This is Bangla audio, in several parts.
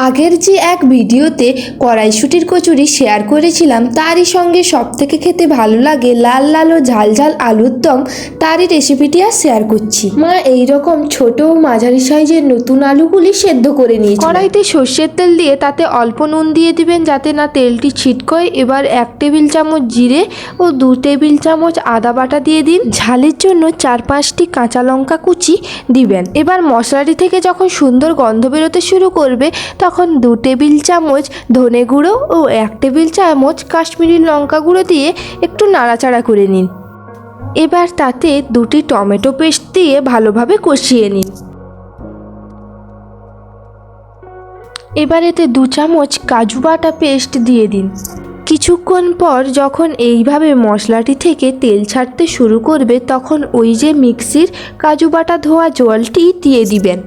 আগের যে এক ভিডিওতে কড়াইশুঁটির কচুরি শেয়ার করেছিলাম, তারই সঙ্গে সবথেকে খেতে ভালো লাগে লাল লাল ও ঝাল ঝাল আলুর দম, তারই রেসিপিটি আর শেয়ার করছি। মা এইরকম ছোট ও মাঝারি সাইজের নতুন আলুগুলি সেদ্ধ করে নিয়েছি। কড়াইতে সর্ষের তেল দিয়ে তাতে অল্প নুন দিয়ে দিবেন যাতে না তেলটি ছিটকয়। এবার 1 টেবিল চামচ জিরে ও 2 টেবিল চামচ আদা বাটা দিয়ে দিন। ঝালের জন্য 4-5টি কাঁচা লঙ্কা কুচি দিবেন। এবার মশলাটি থেকে যখন সুন্দর গন্ধ বেরোতে শুরু করবে তখন 2 টেবিল চামচ ধনে গুঁড়ো ও 1 টেবিল চামচ কাশ্মীরি লঙ্কা গুঁড়ো দিয়ে একটু নাড়াচাড়া করে নিন। এবার তাতে 2টি টমেটো পেস্ট দিয়ে ভালোভাবে কষিয়ে নিন। এবার এতে 2 চামচ কাজু বাটা পেস্ট দিয়ে দিন। কিছুক্ষণ পর যখন এইভাবে মশলাটি থেকে তেল ছাড়তে শুরু করবে তখন ওই যে মিক্সির কাজু বাটা ধোয়া জলটি দিয়ে দিবেন।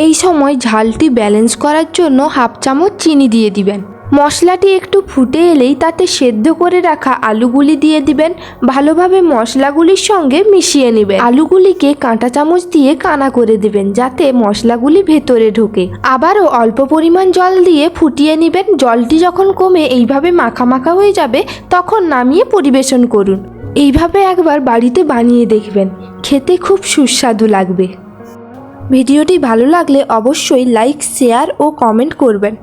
এই সময় ঝালটি ব্যালেন্স করার জন্য 1/2 চামচ চিনি দিয়ে দিবেন। মশলাটি একটু ফুটে এলেই তাতে সেদ্ধ করে রাখা আলুগুলি দিয়ে দিবেন। ভালোভাবে মশলাগুলির সঙ্গে মিশিয়ে নেবেন। আলুগুলিকে কাঁটা চামচ দিয়ে কানা করে দেবেন যাতে মশলাগুলি ভেতরে ঢোকে। আবারও অল্প পরিমাণ জল দিয়ে ফুটিয়ে নেবেন। জলটি যখন কমে এইভাবে মাখা মাখা হয়ে যাবে তখন নামিয়ে পরিবেশন করুন। এইভাবে একবার বাড়িতে বানিয়ে দেখবেন, খেতে খুব সুস্বাদু লাগবে। ভিডিওটি ভালো লাগলে অবশ্যই লাইক, শেয়ার ও কমেন্ট করবেন।